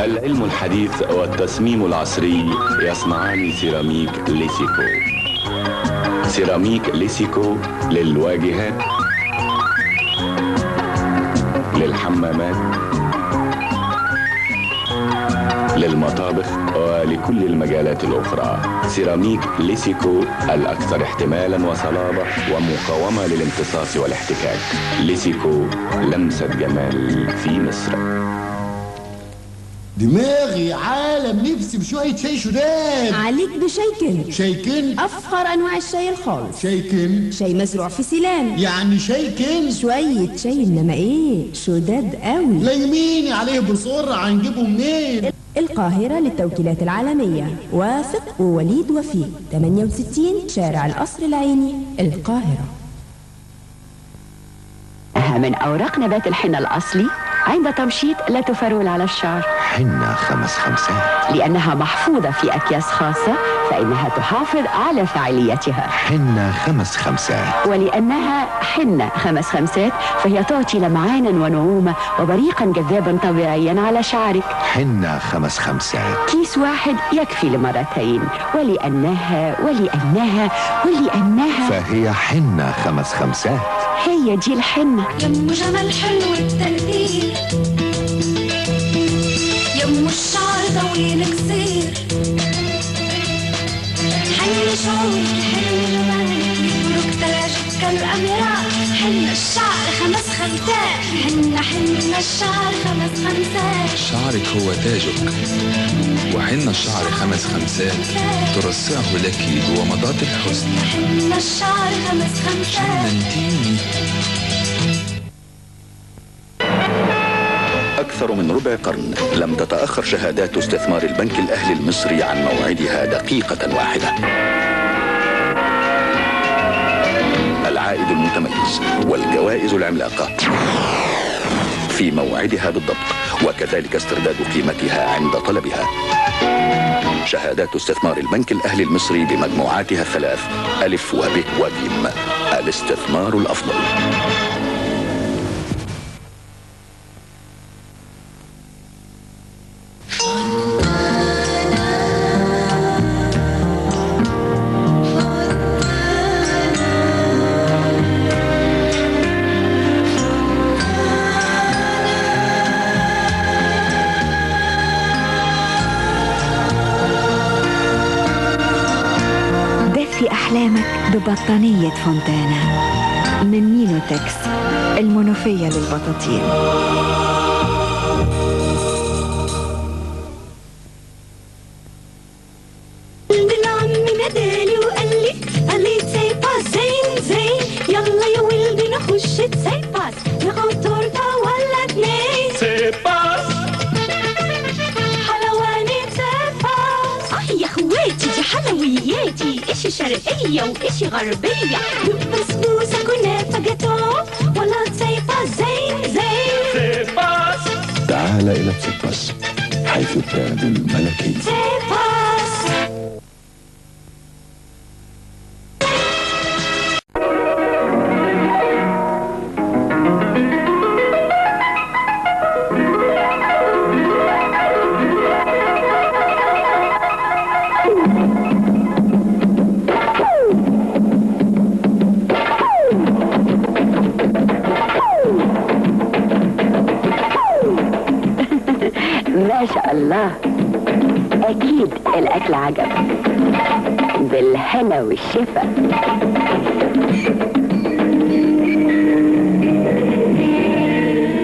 العلم الحديث والتصميم العصري يصنعان سيراميك ليسيكو. سيراميك ليسيكو للواجهات، للحمامات، للمطابخ ولكل المجالات الأخرى. سيراميك ليسيكو الأكثر احتمالا وصلابة ومقاومة للامتصاص والاحتكاك. ليسيكو، لمسة جمال في مصر. دماغي عالم، نفسي بشوية شاي شداد. عليك بشايكن. شايكن؟ أفخر أنواع الشاي الخالص. شايكن؟ شاي مزروع في سيلان. يعني شايكن؟ شوية شاي إنما إيه، شداد قوي. ليميني عليه بسرعة، هنجيبه منين؟ القاهرة للتوكيلات العالمية، واثق ووليد وفيق، 68 شارع القصر العيني، القاهرة. من أوراق نبات الحنة الأصلي عند تمشيط لا تفرول على الشعر. حنة 5 خمسات، لأنها محفوظة في أكياس خاصة فإنها تحافظ على فاعليتها. حنة 5 خمسات، ولأنها حنة 5 خمسات فهي تعطي لمعانا ونعومة وبريقا جذابا طبيعيا على شعرك. حنة 5 خمسات، كيس واحد يكفي لمرتين. ولأنها فهي حنة 5 خمسات. هي دي الحنة. يمو جمال حلو التنبيه، يمو الشعر طويل قصير، حن شعورك حن جمالك يبرك تاجك كالأميرات. حن الشعر 5 خمسات، حن الشعر 5 خمسات. شعرك هو تاجك، وحن الشعر 5 خمسات ترصعه لك بومضات الحسن. حن الشعر 5 خمسات. حننتيني. أكثر من ربع قرن لم تتأخر شهادات استثمار البنك الأهلي المصري عن موعدها دقيقة واحدة. العائد المتميز والجوائز العملاقة في موعدها بالضبط، وكذلك استرداد قيمتها عند طلبها. شهادات استثمار البنك الأهلي المصري بمجموعاتها الثلاث ألف وب وجيم، الاستثمار الأفضل. أحلامك ببطانية فونتانا من مينوتكس، المنوفية للبطاطين. ولد عمي نادالي وقال لي تسي باس زين زين، يلا يا ولدي نخش تسي باس، ناخد تورته ولا 2 تسي باس، حلواني تسي باس. يا اخواتي دي حلوياتي، اشي شرقية واشي غربية، بسبوسة كنافة جاتو ولا تسي باس زين زين. تسي باس، تعال إلى تسي باس حيث التاج الملكي. تسي باس. ما شاء الله، أكيد الأكل عجب. بالهنا والشفا.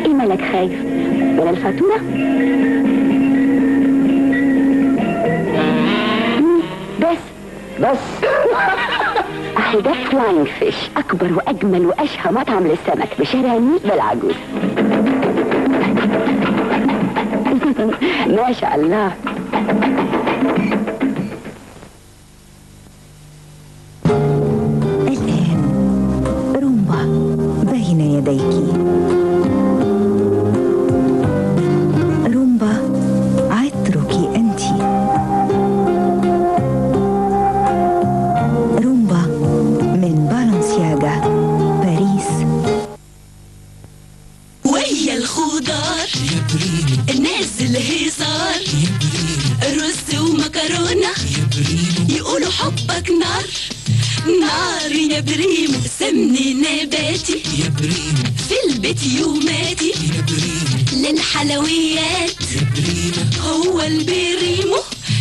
إيه مالك خايف من الفاتورة؟ بس أهو ده فلاينج فيش، أكبر وأجمل وأشهى مطعم للسمك بشارع النيل بالعجوز. ما شاء الله. الآن رومبا بين يديك. رومبا عطرك أنت. رومبا من بالنسياغا باريس. ويا الخضار الناس الهزار نار نار يا بريمو، سمن نباتي يا بريمو، في البيت يوماتي يا بريمو، للحلويات يا بريمو، هو البريمو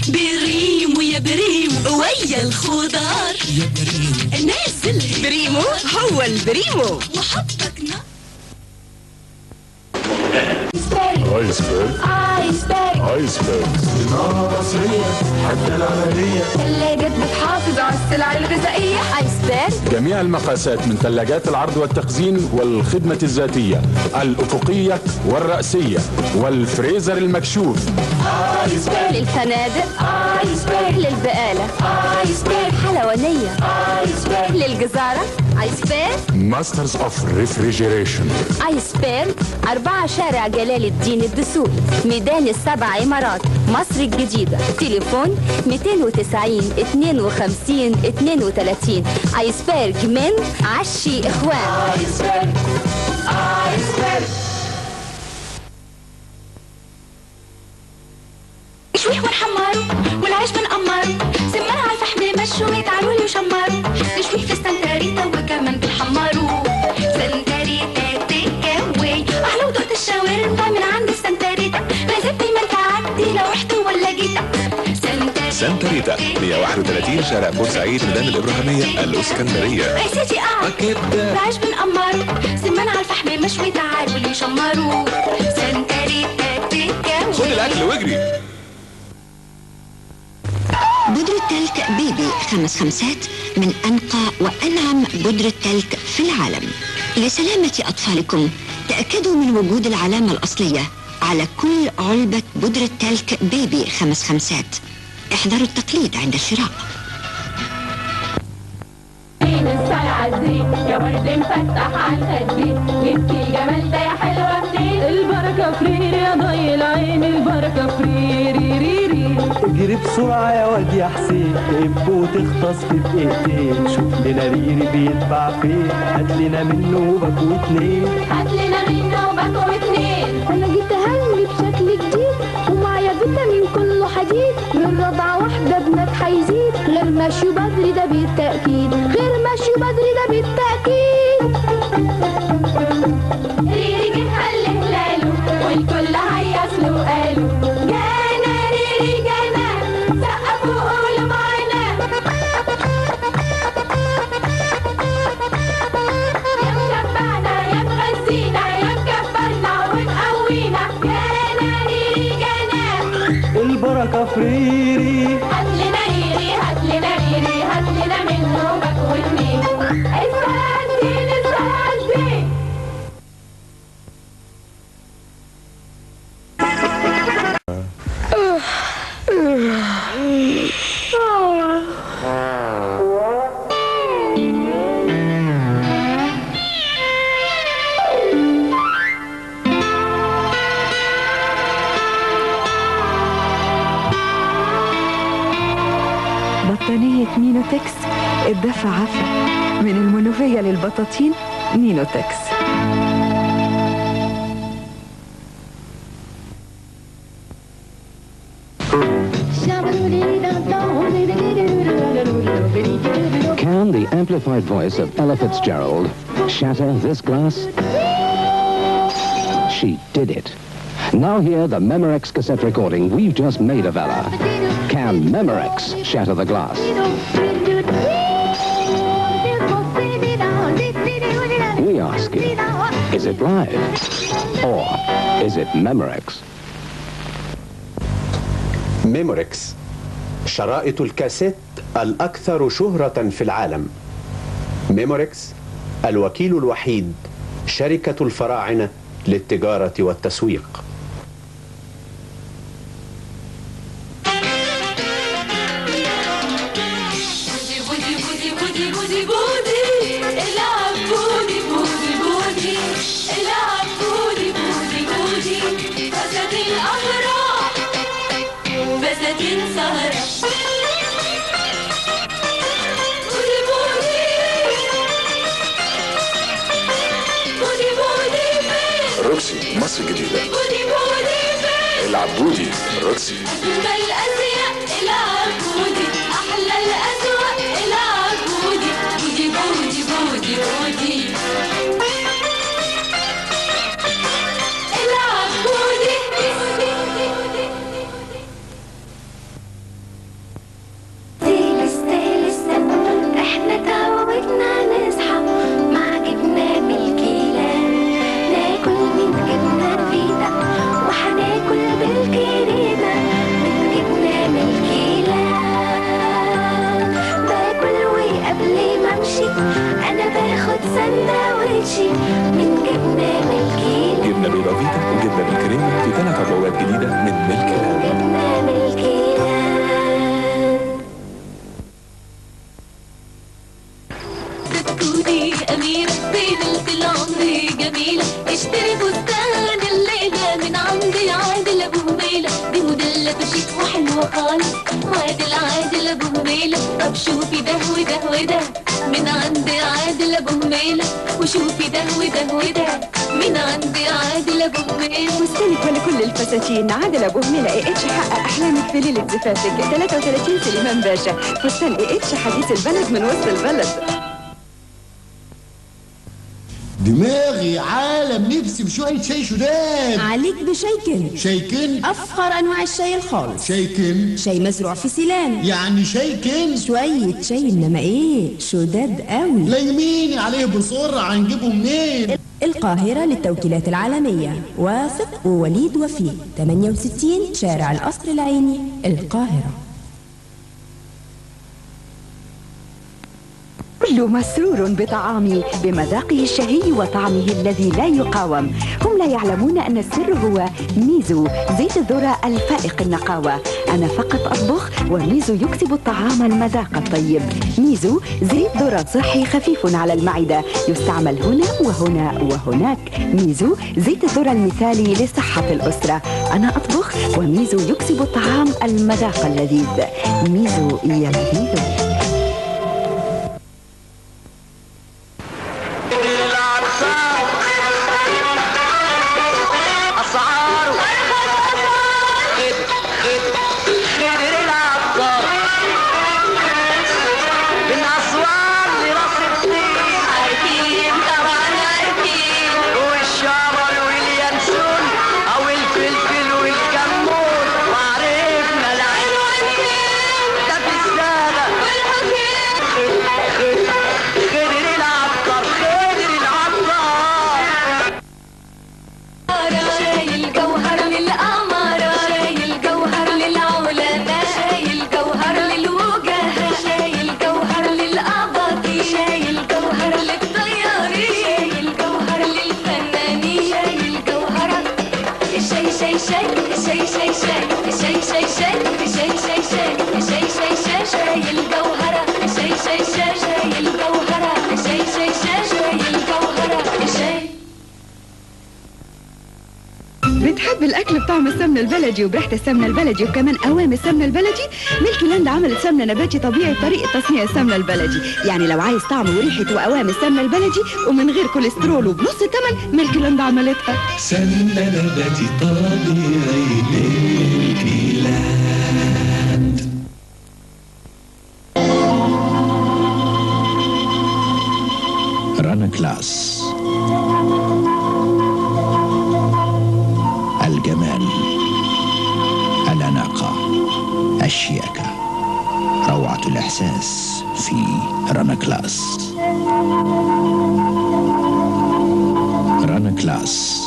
بريمو يا بريمو، ويا الخضار يا بريمو، نازل بريمو هو البريمو. وحطك نار. ايسبرج ايسبرج ايسبرج صناعة مصرية حتى العملية. ثلاجات بتحافظ على السلع الغذائية. ايسبرج جميع المقاسات من ثلاجات العرض والتخزين والخدمة الذاتية، الأفقية والرأسية والفريزر المكشوف. ايسبرج للفنادق، ايسبرج للبقالة، ايسبرج حلوانية، ايسبرج للجزارة، ايسبرج ماسترز اوف ريفريجريشن. ايسبرج 4 شارع جلال الدين الدسوقي، ميدان ال7 عمارات، مصر الجديدة. تليفون 290 52 32. ايسبرج من عشي اخوان. ايسبرج ايسبرج. نشويه ونحمره والعيش بنقمره، سمنه على الفحم مشوي تعالوا لي وشمروا، نشويه في سنتريتا وكمان بنحمره. سنتريتا تيكاوي احلى ودقت الشاورما من عند السنتريتا، لازم دايما تعدي لو رحت ولا جيت. سنتريتا 131 شارع بورسعيد ميدان الإبراهيمية الإسكندرية. يا سيدي العيش بنقمره، سمنه على الفحم مشوي تعالوا لي وشمروا. سنتريتا تيكاوي. خد الأكل واجري. بودرة تلك بيبي 5 خمسات من أنقى وأنعم بودرة تلك في العالم. لسلامة أطفالكم تأكدوا من وجود العلامة الأصلية على كل علبة بودرة تلك بيبي 5 خمسات. احذروا التقليد عند الشراء. يا ورد مفتح على الخدين، جبتي الجمال ده يا حلوة منين؟ البركة فريري يا ضي العين، البركة فريري ريري. اجري بسرعة يا واد يا حسين، تقب وتختص في دقيقتين، شوف لنا ريري بيتباع فين، هات لنا منه باكو 2. هات لنا منه باكو 2. أنا جيت أهني بشكل جديد، ومعايا فيتامين كله حديد، من رضعة واحدة ابنك هيزيد، غير ماشي بدري ده بالتأكيد، غير ماشي بدري ده بالتأكيد. ريري جه هل هلاله والكل هيص له قالوا جانا ريري جانا، سقفوا قولوا معانا. يا مشبعنا يا مغذينا يا مكبرنا ونقوينا، جانا ريري جانا. البركة فريري. هات لنا ريري هات لنا ريري، هات لنا منه باكو 2. السلاسين السلاسين. بطانية نينوتكس الدفع عفا، من المنوفية للبطاطين نينوتكس. Can the amplified voice of Ella Fitzgerald shatter this glass? She did it. Now hear the Memorex cassette recording we've just made of Ella. Can Memorex shatter the glass? We ask you, is it live or is it Memorex? ميموريكس، شرائط الكاسيت الأكثر شهرة في العالم. ميموريكس الوكيل الوحيد، شركة الفراعنة للتجارة والتسويق. روكسي مصر الجديدة. العبودي روكسي. أجمل الأزياء العبودي، أحلى الأذواق العبودي. طب شوفي ده وده وده من عند عادل ابو هميلة، وشوفي ده وده وده من عند عادل ابو هميلة. فستانك ولكل الفساتين عادل ابو هميلة اتش حقق احلامك في ليلة زفافك. 33 سليمان باشا، فستان اتش حديث البلد من وسط البلد. دماغي عالم نفسي بشوية شاي شداد. عليك بشايكن. شايكن؟ أفخر أنواع الشاي الخالص. شايكن؟ شاي مزروع في سيلان. يعني شايكن؟ شوية شاي إنما إيه شداد قوي. لايميني عليه بسرعة نجيبه منين؟ القاهرة للتوكيلات العالمية، واثق ووليد وفيه، 68 شارع القصر العيني، القاهرة. كل مسرور بطعامي بمذاقه الشهي وطعمه الذي لا يقاوم. هم لا يعلمون أن السر هو ميزو زيت الذرة الفائق النقاوة. أنا فقط أطبخ وميزو يكسب الطعام المذاق الطيب. ميزو زيت ذرة صحي خفيف على المعدة، يستعمل هنا وهنا وهناك. ميزو زيت الذرة المثالي لصحة الأسرة. أنا أطبخ وميزو يكسب الطعام المذاق اللذيذ. ميزو يا لذيذ. بتحب الاكل بطعم السمنه البلدي وبريحه السمنه البلدي وكمان قوام السمنه البلدي؟ ميلكي لاند عملت سمنه نباتي طبيعي بطريقه تصنيع السمنه البلدي. يعني لو عايز طعم وريحه وقوام السمنه البلدي ومن غير كوليسترول وبنص ثمن، ميلكي لاند عملتها. سمنه نباتي طبيعي ميلكي لاند. رانا كلاس، الجمال، الأناقة، الشياكة، روعة الإحساس في رانا كلاس. رانا كلاس،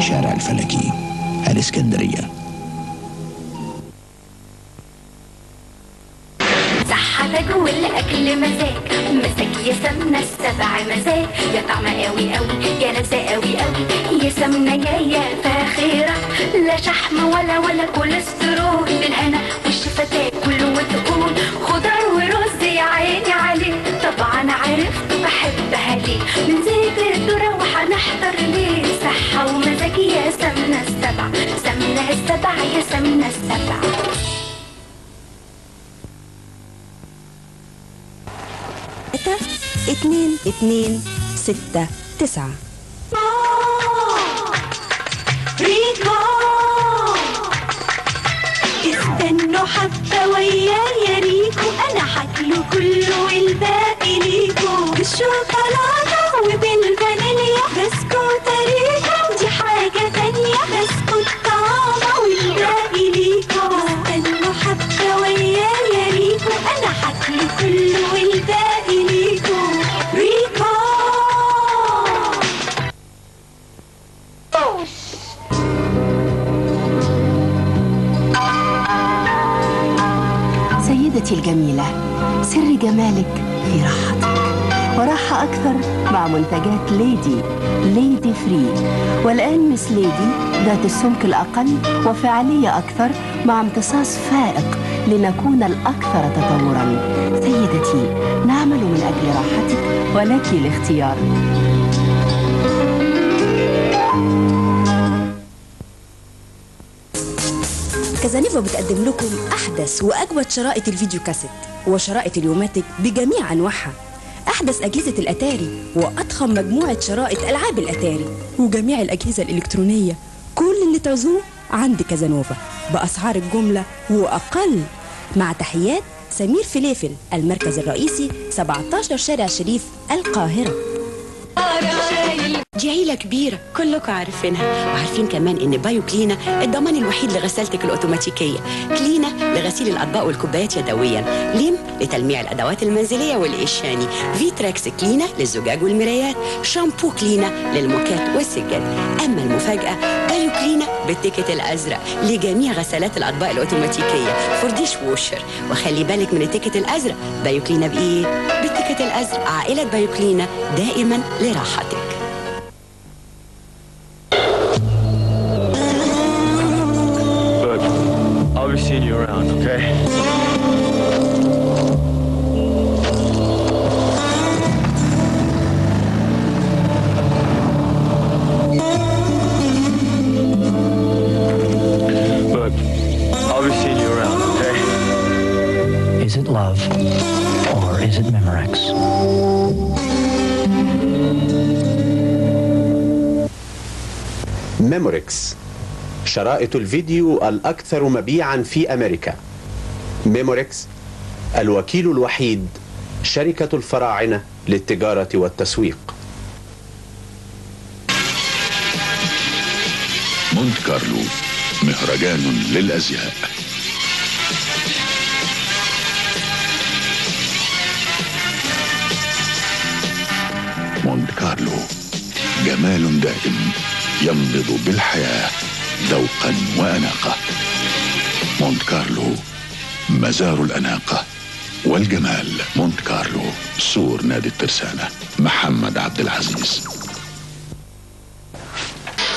شارع الفلكي، الإسكندرية. صحتك والأكل مزاج، مزاج يا سمنة السبع مزاج، يا طعمة قوي قوي يا لذة قوي قوي، يا سمنة يا فاخرة، لا شحم ولا كوليسترول، بالهنا والشفا تاكل وتقول خضار ورز يا عيني عليه. طبعا عرفت بحبها ليه، من زيت الذرة وهنحضر ليه. صحة ومزاج يا سمنة السبع، سمنة السبع يا سمنة السبع. 2 2 6 9. ريكو استنوا حتى وياي يا ريكو، انا هاكله كله والباقي ليكو، بالشوكولاته وبالفانيليا بسكوت ريكو، دي حاجه تانيه بسكوت طعمه والباقي ليكو. استنوا حتى وياي يا ريكو، انا هاكله كله والباقي ليكو. ريكو سيدتي الجميلة، سر جمالك في راحتك، وراحة أكثر مع منتجات ليدي فري. والآن مس ليدي ذات السمك الأقل وفعالية أكثر مع امتصاص فائق لنكون الأكثر تطوراً. سيدتي، نعمل من أجل راحتك ولك الاختيار. كازانيفا بتقدم لكم أحدث وأجود شرائط الفيديو كاسيت وشرائط اليوماتيك بجميع أنواعها، أحدث أجهزة الأتاري وأضخم مجموعة شرائط ألعاب الأتاري وجميع الأجهزة الإلكترونية. كل اللي تعوزوه عند كازانوفا بأسعار الجملة وأقل. مع تحيات سمير فليفل، المركز الرئيسي 17 شارع شريف، القاهرة. دي عيلة كبيرة كلكم عارفينها، وعارفين كمان ان بايو كلينا الضمان الوحيد لغسالتك الاوتوماتيكية، كلينا لغسيل الاطباق والكوبايات يدويا، ليم لتلميع الادوات المنزلية والإشاني، فيتراكس كلينا للزجاج والمرايات، شامبو كلينا للموكات والسجاد. اما المفاجأة بايو كلينا بالتيكت الازرق لجميع غسالات الاطباق الاوتوماتيكية فور ديش ووشر. وخلي بالك من التيكت الازرق، بايو كلينا بايه؟ بالتيكت الازرق. عائلة بايو كلينا دائما لراحتك. I'll be seeing you around, okay? Look, I'll be seeing you around, okay? Is it love or is it Memorex? ميموريكس، شرائط الفيديو الأكثر مبيعاً في أمريكا. ميموريكس، الوكيل الوحيد، شركة الفراعنة للتجارة والتسويق. مونت كارلو، مهرجان للأزياء. مونت كارلو، جمال دائم ينبض بالحياة ذوقا وأناقة. مونت كارلو، مزار الأناقة والجمال. مونت كارلو، سور نادي الترسانة. محمد عبد العزيز.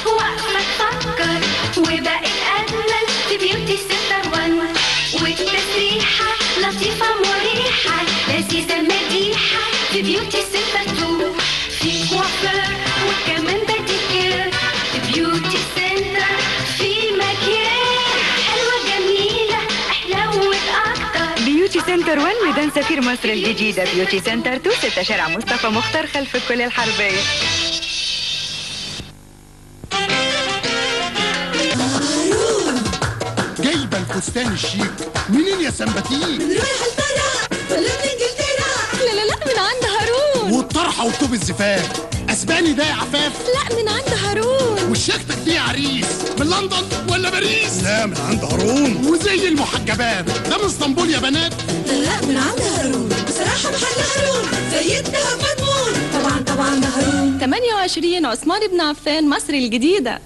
وقفك فكر وباقي الأجمل في بيوتي سنتر 1، والتسريحة لطيفة مريحة لذيذة مديحة في بيوتي سنتر 2. في كوافير وكمان باديكير في بيوتي سنتر. في مكياج حلوة جميلة حلوة أكتر. بيوتي سنتر 1 ميدان سفير مصر الجديدة. بيوتي سنتر 2 6 شارع مصطفى مختار خلف الكلية الحربية. جايبه الفستان الشيك منين يا سمباتين؟ من رايح الفرح ولا من انجلترا؟ لا من عند هارون. والطرحه وطوب الزفاف اسباني ده يا عفاف؟ لا من عند هارون. والشيكتك دي يا عريس من لندن ولا باريس؟ لا من عند هارون. وزي المحجبات ده من اسطنبول يا بنات؟ لا من عند هارون. بصراحه محل هارون زي الدهب مضمون. طبعا ده هارون. 28 عثمان بن عفان مصر الجديدة.